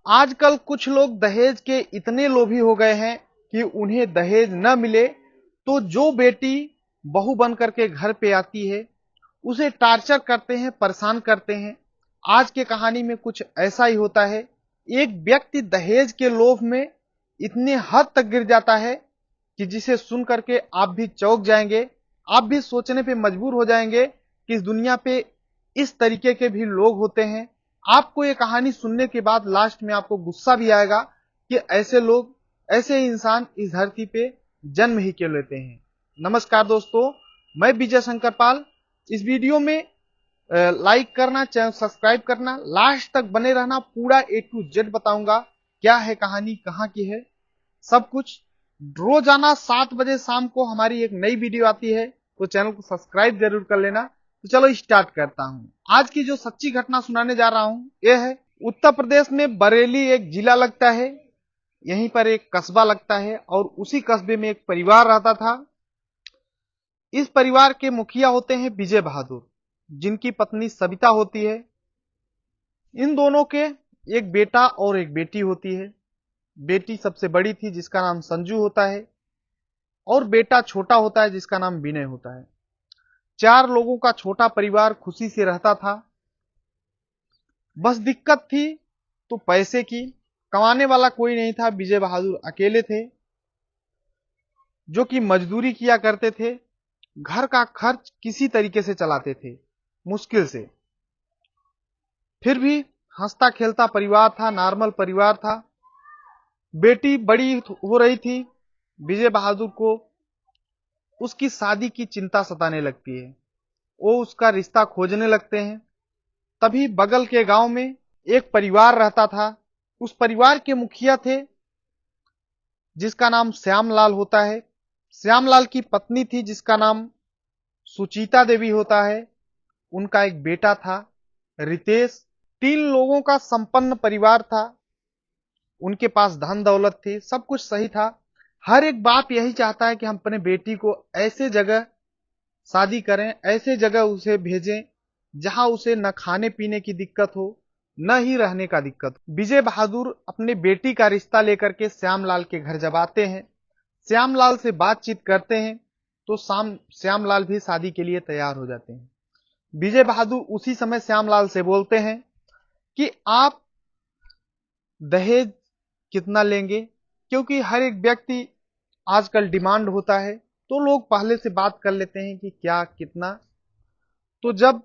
आजकल कुछ लोग दहेज के इतने लोभी हो गए हैं कि उन्हें दहेज न मिले तो जो बेटी बहू बन करके घर पे आती है उसे टार्चर करते हैं, परेशान करते हैं। आज के कहानी में कुछ ऐसा ही होता है। एक व्यक्ति दहेज के लोभ में इतने हद तक गिर जाता है कि जिसे सुन करके आप भी चौंक जाएंगे, आप भी सोचने पे मजबूर हो जाएंगे कि इस दुनिया पे इस तरीके के भी लोग होते हैं। आपको ये कहानी सुनने के बाद लास्ट में आपको गुस्सा भी आएगा कि ऐसे लोग, ऐसे इंसान इस धरती पे जन्म ही क्यों लेते हैं। नमस्कार दोस्तों, मैं विजय शंकर पाल। इस वीडियो में लाइक करना, चैनल सब्सक्राइब करना, लास्ट तक बने रहना। पूरा A to Z बताऊंगा क्या है कहानी, कहां की है, सब कुछ। रोजाना 7 बजे शाम को हमारी एक नई वीडियो आती है, तो चैनल को सब्सक्राइब जरूर कर लेना। तो चलो स्टार्ट करता हूं। आज की जो सच्ची घटना सुनाने जा रहा हूं यह है उत्तर प्रदेश में बरेली एक जिला लगता है, यहीं पर एक कस्बा लगता है और उसी कस्बे में एक परिवार रहता था। इस परिवार के मुखिया होते हैं विजय बहादुर, जिनकी पत्नी सविता होती है। इन दोनों के एक बेटा और एक बेटी होती है। बेटी सबसे बड़ी थी जिसका नाम संजू होता है और बेटा छोटा होता है जिसका नाम विनय होता है। 4 लोगों का छोटा परिवार खुशी से रहता था। बस दिक्कत थी तो पैसे की। कमाने वाला कोई नहीं था, विजय बहादुर अकेले थे जो कि मजदूरी किया करते थे। घर का खर्च किसी तरीके से चलाते थे, मुश्किल से। फिर भी हंसता खेलता परिवार था, नॉर्मल परिवार था। बेटी बड़ी हो रही थी, विजय बहादुर को उसकी शादी की चिंता सताने लगती है। वो उसका रिश्ता खोजने लगते हैं। तभी बगल के गांव में एक परिवार रहता था। उस परिवार के मुखिया थे जिसका नाम श्यामलाल होता है। श्यामलाल की पत्नी थी जिसका नाम सुचिता देवी होता है। उनका एक बेटा था रितेश। 3 लोगों का संपन्न परिवार था। उनके पास धन दौलत थी, सब कुछ सही था। हर एक बाप यही चाहता है कि हम अपने बेटी को ऐसे जगह शादी करें, ऐसे जगह उसे भेजें जहां उसे न खाने पीने की दिक्कत हो, न ही रहने का दिक्कत हो। विजय बहादुर अपने बेटी का रिश्ता लेकर के श्यामलाल के घर जब आते हैं, श्यामलाल से बातचीत करते हैं, तो श्यामलाल भी शादी के लिए तैयार हो जाते हैं। विजय बहादुर उसी समय श्यामलाल से बोलते हैं कि आप दहेज कितना लेंगे, क्योंकि हर एक व्यक्ति आजकल डिमांड होता है तो लोग पहले से बात कर लेते हैं कि क्या कितना। तो जब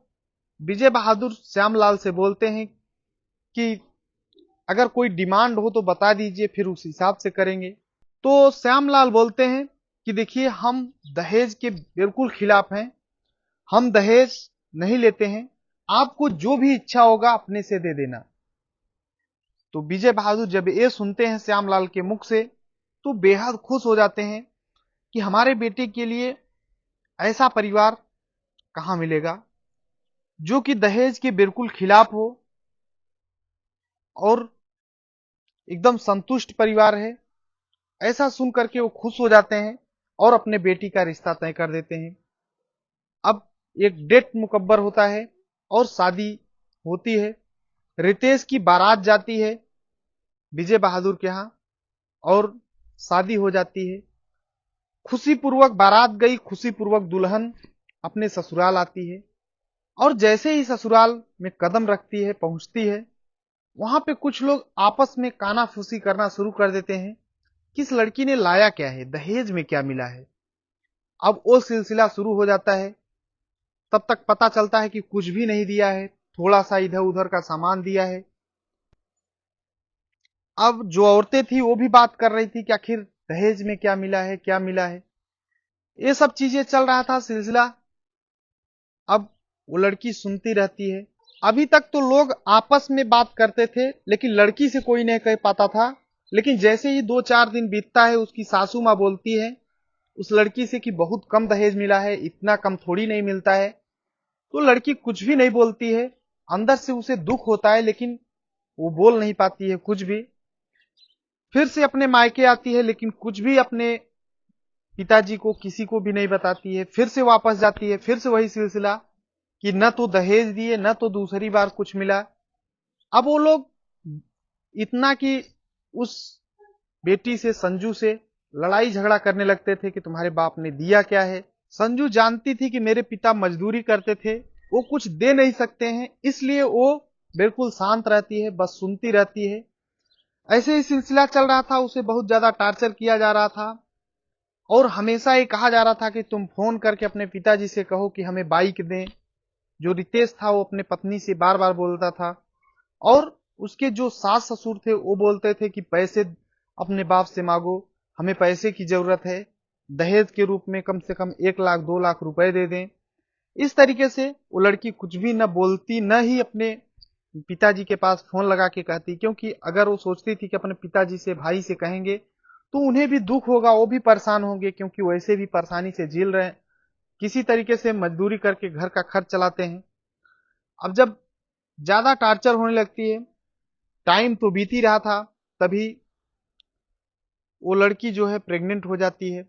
विजय बहादुर श्यामलाल से बोलते हैं कि अगर कोई डिमांड हो तो बता दीजिए, फिर उस हिसाब से करेंगे, तो श्यामलाल बोलते हैं कि देखिए, हम दहेज के बिल्कुल खिलाफ हैं, हम दहेज नहीं लेते हैं, आपको जो भी इच्छा होगा अपने से दे देना। तो विजय बहादुर जब ये सुनते हैं श्यामलाल के मुख से तो बेहद खुश हो जाते हैं कि हमारे बेटे के लिए ऐसा परिवार कहां मिलेगा जो कि दहेज के बिल्कुल खिलाफ हो और एकदम संतुष्ट परिवार है। ऐसा सुन करके वो खुश हो जाते हैं और अपने बेटी का रिश्ता तय कर देते हैं। अब एक डेट मुकब्बर होता है और शादी होती है। रितेश की बारात जाती है विजय बहादुर के यहाँ और शादी हो जाती है। खुशी पूर्वक बारात गई, खुशी पूर्वक दुल्हन अपने ससुराल आती है और जैसे ही ससुराल में कदम रखती है, पहुंचती है, वहां पे कुछ लोग आपस में कानाफूसी करना शुरू कर देते हैं कि इस लड़की ने लाया क्या है, दहेज में क्या मिला है। अब वो सिलसिला शुरू हो जाता है। तब तक पता चलता है कि कुछ भी नहीं दिया है, थोड़ा सा इधर उधर का सामान दिया है। अब जो औरतें थी वो भी बात कर रही थी कि आखिर दहेज में क्या मिला है, क्या मिला है। ये सब चीजें चल रहा था सिलसिला। अब वो लड़की सुनती रहती है। अभी तक तो लोग आपस में बात करते थे लेकिन लड़की से कोई नहीं कह पाता था। लेकिन जैसे ही 2-4 दिन बीतता है, उसकी सासू माँ बोलती है उस लड़की से कि बहुत कम दहेज मिला है, इतना कम थोड़ी नहीं मिलता है। तो लड़की कुछ भी नहीं बोलती है। अंदर से उसे दुख होता है लेकिन वो बोल नहीं पाती है कुछ भी। फिर से अपने मायके आती है लेकिन कुछ भी अपने पिताजी को, किसी को भी नहीं बताती है। फिर से वापस जाती है, फिर से वही सिलसिला कि न तो दहेज दिए, न तो दूसरी बार कुछ मिला। अब वो लोग इतना कि उस बेटी से, संजू से लड़ाई झगड़ा करने लगते थे कि तुम्हारे बाप ने दिया क्या है। संजू जानती थी कि मेरे पिता मजदूरी करते थे, वो कुछ दे नहीं सकते हैं, इसलिए वो बिल्कुल शांत रहती है, बस सुनती रहती है। ऐसे ही सिलसिला चल रहा था, उसे बहुत ज्यादा टार्चर किया जा रहा था और हमेशा ये कहा जा रहा था कि तुम फोन करके अपने पिताजी से कहो कि हमें बाइक दें। जो रितेश था वो अपने पत्नी से बार बार बोलता था और उसके जो सास ससुर थे वो बोलते थे कि पैसे अपने बाप से मांगो, हमें पैसे की जरूरत है, दहेज के रूप में कम से कम 1 लाख 2 लाख रुपए दे दें। इस तरीके से वो लड़की कुछ भी न बोलती, न ही अपने पिताजी के पास फोन लगा के कहती, क्योंकि अगर वो सोचती थी कि अपने पिताजी से, भाई से कहेंगे तो उन्हें भी दुख होगा, वो भी परेशान होंगे, क्योंकि वैसे भी परेशानी से झेल रहे हैं, किसी तरीके से मजदूरी करके घर का खर्च चलाते हैं। अब जब ज्यादा टार्चर होने लगती है, टाइम तो बीत ही रहा था, तभी वो लड़की जो है प्रेग्नेंट हो जाती है।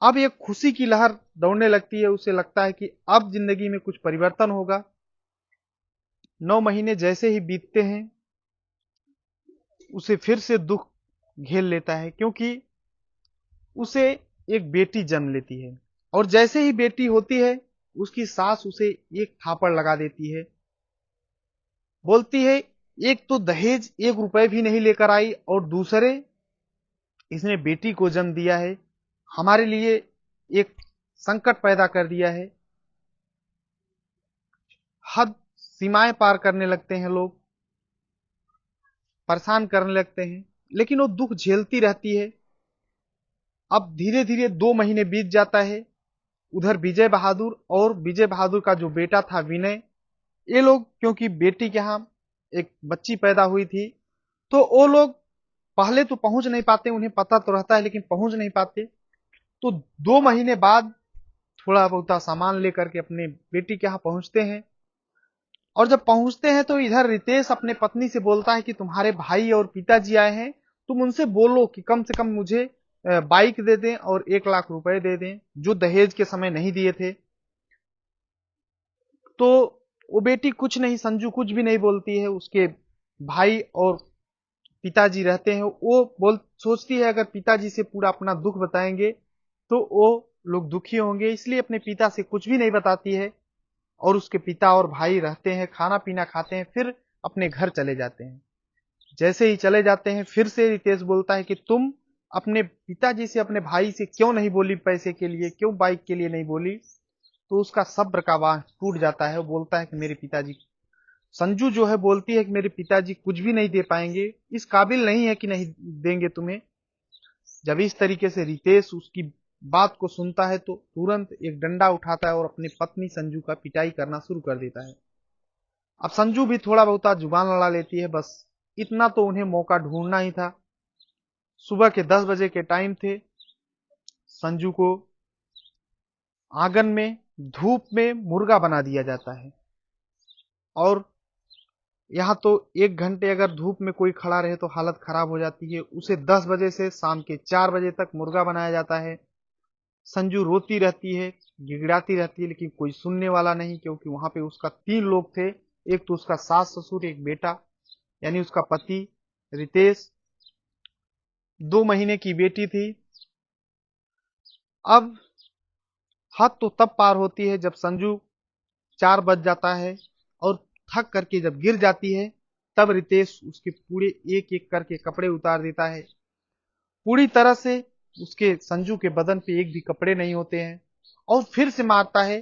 अब एक खुशी की लहर दौड़ने लगती है, उसे लगता है कि अब जिंदगी में कुछ परिवर्तन होगा। 9 महीने जैसे ही बीतते हैं, उसे फिर से दुख घेर लेता है, क्योंकि उसे एक बेटी जन्म लेती है और जैसे ही बेटी होती है, उसकी सास उसे एक थापड़ लगा देती है। बोलती है, एक तो दहेज 1 रुपए भी नहीं लेकर आई और दूसरे इसने बेटी को जन्म दिया है, हमारे लिए एक संकट पैदा कर दिया है। हद सीमाएं पार करने लगते हैं लोग, परेशान करने लगते हैं, लेकिन वो दुख झेलती रहती है। अब धीरे धीरे 2 महीने बीत जाता है। उधर विजय बहादुर और विजय बहादुर का जो बेटा था विनय, ये लोग, क्योंकि बेटी के यहाँ एक बच्ची पैदा हुई थी, तो वो लोग पहले तो पहुंच नहीं पाते, उन्हें पता तो रहता है लेकिन पहुंच नहीं पाते। तो 2 महीने बाद थोड़ा बहुत सामान लेकर के अपने बेटी के यहाँ पहुंचते हैं और जब पहुंचते हैं तो इधर रितेश अपने पत्नी से बोलता है कि तुम्हारे भाई और पिताजी आए हैं, तुम उनसे बोलो कि कम से कम मुझे बाइक दे दें और 1 लाख रुपए दे दें, जो दहेज के समय नहीं दिए थे। तो वो बेटी कुछ नहीं, संजू कुछ भी नहीं बोलती है। उसके भाई और पिताजी रहते हैं, वो बोल सोचती है अगर पिताजी से पूरा अपना दुख बताएंगे तो वो लोग दुखी होंगे, इसलिए अपने पिता से कुछ भी नहीं बताती है। और उसके पिता और भाई रहते हैं, खाना पीना खाते हैं, फिर अपने घर चले जाते हैं। जैसे ही चले जाते हैं, फिर से रितेश बोलता है कि तुम अपने पिताजी से, अपने भाई से क्यों नहीं बोली, पैसे के लिए, क्यों बाइक के लिए नहीं बोली। तो उसका सब्र का बांध टूट जाता है। वो बोलता है कि मेरे पिताजी, संजू जो है बोलती है कि मेरे पिताजी कुछ भी नहीं दे पाएंगे, इस काबिल नहीं है कि नहीं देंगे तुम्हें। जब इस तरीके से रितेश उसकी बात को सुनता है तो तुरंत एक डंडा उठाता है और अपनी पत्नी संजू का पिटाई करना शुरू कर देता है। अब संजू भी थोड़ा बहुत जुबान लड़ा लेती है, बस इतना तो उन्हें मौका ढूंढना ही था। सुबह के 10 बजे के टाइम थे। संजू को आंगन में धूप में मुर्गा बना दिया जाता है और यहाँ तो 1 घंटे अगर धूप में कोई खड़ा रहे तो हालत खराब हो जाती है। उसे 10 बजे से शाम के 4 बजे तक मुर्गा बनाया जाता है। संजू रोती रहती है, गिड़गिड़ाती रहती है, लेकिन कोई सुनने वाला नहीं, क्योंकि वहां पे उसका 3 लोग थे। एक तो उसका सास ससुर, एक बेटा यानी उसका पति रितेश, 2 महीने की बेटी थी। अब हद तो तब पार होती है जब संजू 4 बज जाता है और थक करके जब गिर जाती है, तब रितेश उसके पूरे एक एक करके कपड़े उतार देता है। पूरी तरह से उसके, संजू के बदन पे एक भी कपड़े नहीं होते हैं, और फिर से मारता है।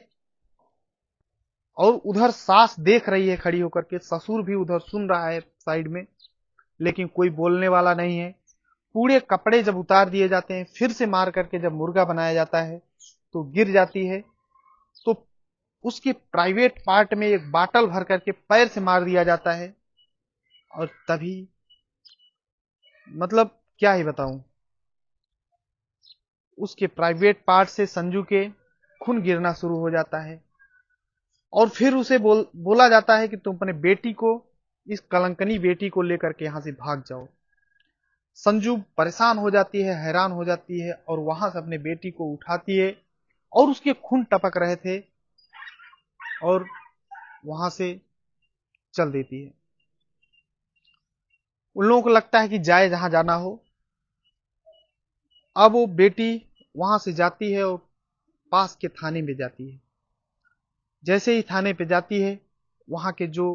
और उधर सास देख रही है खड़ी होकर के, ससुर भी उधर सुन रहा है साइड में, लेकिन कोई बोलने वाला नहीं है। पूरे कपड़े जब उतार दिए जाते हैं, फिर से मार करके जब मुर्गा बनाया जाता है तो गिर जाती है। तो उसके प्राइवेट पार्ट में एक बाटल भर करके पैर से मार दिया जाता है। और तभी, मतलब क्या ही बताऊं, उसके प्राइवेट पार्ट से संजू के खून गिरना शुरू हो जाता है। और फिर उसे बोला जाता है कि तुम अपने बेटी को, इस कलंकनी बेटी को लेकर के यहां से भाग जाओ। संजू परेशान हो जाती है, हैरान हो जाती है और वहां से अपने बेटी को उठाती है और उसके खून टपक रहे थे और वहां से चल देती है। उन लोगों को लगता है कि जाए जहां जाना हो। अब वो बेटी वहां से जाती है और पास के थाने में जाती है। जैसे ही थाने पे जाती है, वहां के जो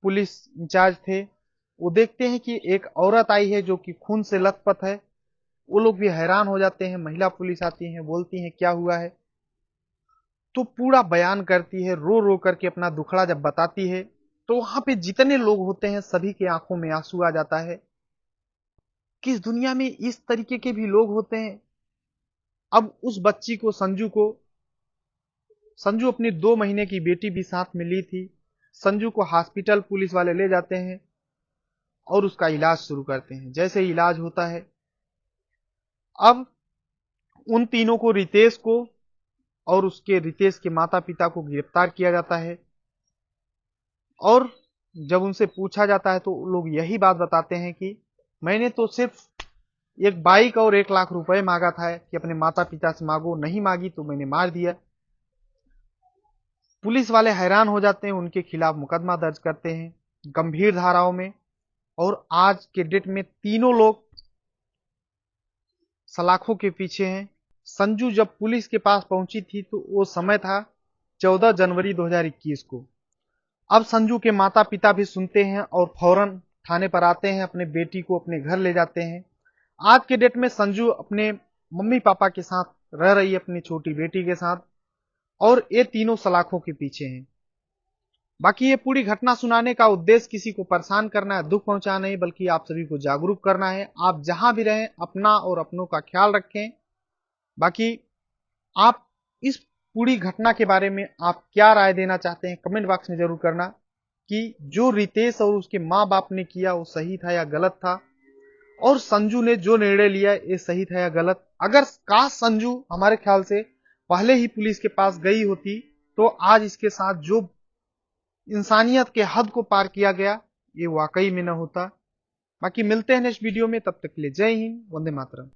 पुलिस इंचार्ज थे वो देखते हैं कि एक औरत आई है जो कि खून से लथपथ है। वो लोग भी हैरान हो जाते हैं। महिला पुलिस आती है, बोलती है क्या हुआ है, तो पूरा बयान करती है, रो रो करके अपना दुखड़ा जब बताती है तो वहां पे जितने लोग होते हैं सभी के आंखों में आंसू आ जाता है। किस दुनिया में इस तरीके के भी लोग होते हैं। अब उस बच्ची को, संजू अपनी 2 महीने की बेटी भी साथ में ली थी। संजू को हॉस्पिटल पुलिस वाले ले जाते हैं और उसका इलाज शुरू करते हैं। जैसे इलाज होता है, अब उन तीनों को, रितेश को और उसके रितेश के माता पिता को गिरफ्तार किया जाता है। और जब उनसे पूछा जाता है तो लोग यही बात बताते हैं कि मैंने तो सिर्फ एक बाइक और 1 लाख रुपए मांगा था कि अपने माता पिता से मांगो, नहीं मांगी तो मैंने मार दिया। पुलिस वाले हैरान हो जाते हैं, उनके खिलाफ मुकदमा दर्ज करते हैं गंभीर धाराओं में। और आज के डेट में तीनों लोग सलाखों के पीछे हैं। संजू जब पुलिस के पास पहुंची थी तो वो समय था 14 जनवरी 2021 को। अब संजू के माता पिता भी सुनते हैं और फौरन थाने पर आते हैं, अपने बेटी को अपने घर ले जाते हैं। आज के डेट में संजू अपने मम्मी पापा के साथ रह रही है, अपनी छोटी बेटी के साथ। और ये तीनों सलाखों के पीछे हैं। बाकी ये पूरी घटना सुनाने का उद्देश्य किसी को परेशान करना है, दुख पहुंचाना नहीं, बल्कि आप सभी को जागरूक करना है। आप जहां भी रहें अपना और अपनों का ख्याल रखें। बाकी आप इस पूरी घटना के बारे में आप क्या राय देना चाहते हैं कमेंट बॉक्स में जरूर करना, कि जो रितेश और उसके माँ बाप ने किया वो सही था या गलत था, और संजू ने जो निर्णय लिया ये सही था या गलत। अगर काश संजू हमारे ख्याल से पहले ही पुलिस के पास गई होती तो आज इसके साथ जो इंसानियत के हद को पार किया गया ये वाकई में न होता। बाकी मिलते हैं नेक्स्ट वीडियो में, तब तक के लिए जय हिंद, वंदे मातरम।